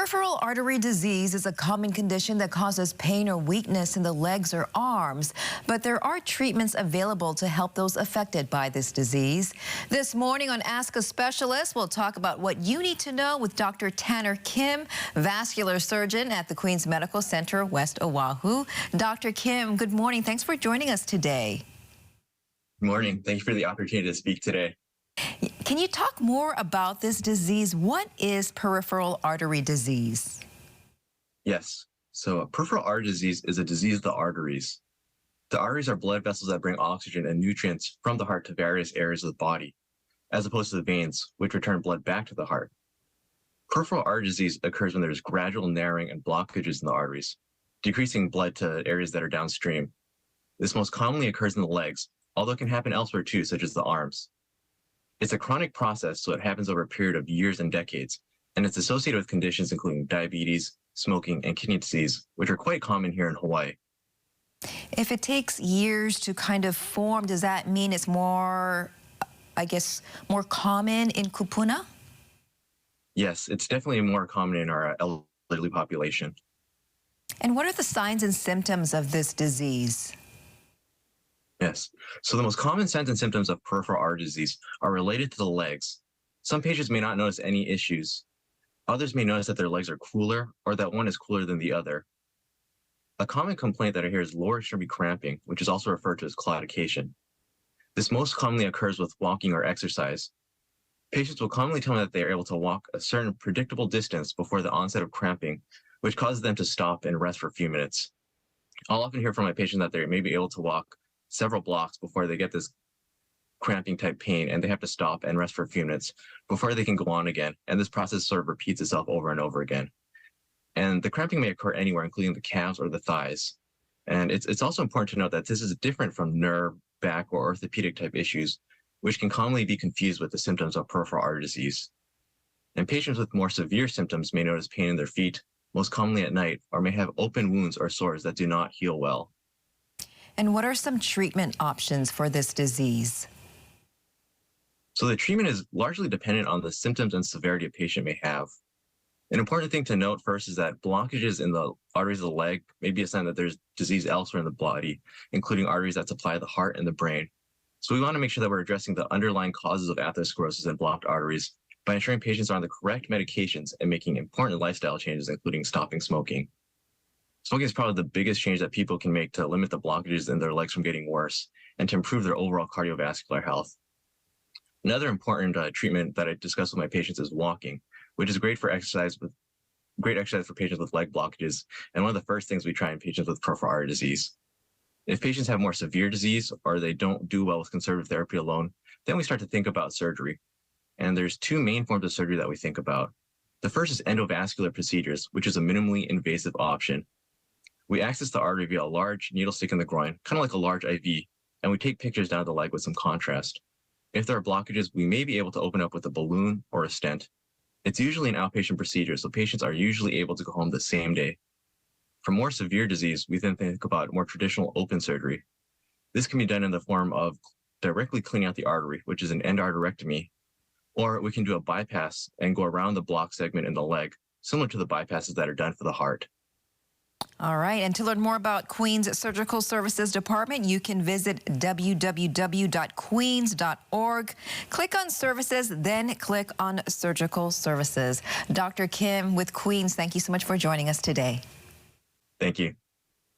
Peripheral artery disease is a common condition that causes pain or weakness in the legs or arms, but there are treatments available to help those affected by this disease. This morning on Ask a Specialist, we'll talk about what you need to know with Dr. Tanner Kim, vascular surgeon at the Queens Medical Center, West Oahu. Dr. Kim, good morning. Thanks for joining us today. Good morning. Thank you for the opportunity to speak today. Can you talk more about this disease? What is peripheral artery disease? Yes. So peripheral artery disease is a disease of the arteries. The arteries are blood vessels that bring oxygen and nutrients from the heart to various areas of the body, as opposed to the veins, which return blood back to the heart. Peripheral artery disease occurs when there's gradual narrowing and blockages in the arteries, decreasing blood to areas that are downstream. This most commonly occurs in the legs, although it can happen elsewhere too, such as the arms. It's a chronic process, so it happens over a period of years and decades, and it's associated with conditions including diabetes, smoking, and kidney disease, which are quite common here in Hawaii. If it takes years to kind of form, does that mean it's more, more common in kupuna? Yes, it's definitely more common in our elderly population. And what are the signs and symptoms of this disease? Yes. So the most common signs and symptoms of peripheral artery disease are related to the legs. Some patients may not notice any issues. Others may notice that their legs are cooler or that one is cooler than the other. A common complaint that I hear is lower extremity cramping, which is also referred to as claudication. This most commonly occurs with walking or exercise. Patients will commonly tell me that they are able to walk a certain predictable distance before the onset of cramping, which causes them to stop and rest for a few minutes. I'll often hear from my patient that they may be able to walk several blocks before they get this cramping type pain, and they have to stop and rest for a few minutes before they can go on again. And this process sort of repeats itself over and over again. And the cramping may occur anywhere, including the calves or the thighs. And it's also important to note that this is different from nerve, back, or orthopedic type issues, which can commonly be confused with the symptoms of peripheral artery disease. And patients with more severe symptoms may notice pain in their feet, most commonly at night, or may have open wounds or sores that do not heal well. And what are some treatment options for this disease? So the treatment is largely dependent on the symptoms and severity a patient may have. An important thing to note first is that blockages in the arteries of the leg may be a sign that there's disease elsewhere in the body, including arteries that supply the heart and the brain. So we want to make sure that we're addressing the underlying causes of atherosclerosis and blocked arteries by ensuring patients are on the correct medications and making important lifestyle changes, including stopping smoking. Smoking is probably the biggest change that people can make to limit the blockages in their legs from getting worse and to improve their overall cardiovascular health. Another important treatment that I discuss with my patients is walking, which is great exercise for patients with leg blockages, and one of the first things we try in patients with peripheral artery disease. If patients have more severe disease or they don't do well with conservative therapy alone, then we start to think about surgery. And there's two main forms of surgery that we think about. The first is endovascular procedures, which is a minimally invasive option. We access the artery via a large needle stick in the groin, kind of like a large IV, and we take pictures down the leg with some contrast. If there are blockages, we may be able to open up with a balloon or a stent. It's usually an outpatient procedure, so patients are usually able to go home the same day. For more severe disease, we then think about more traditional open surgery. This can be done in the form of directly cleaning out the artery, which is an endarterectomy, or we can do a bypass and go around the block segment in the leg, similar to the bypasses that are done for the heart. All right, and to learn more about Queens Surgical Services Department, you can visit www.queens.org. Click on Services, then click on Surgical Services. Dr. Kim with Queens, thank you so much for joining us today. Thank you.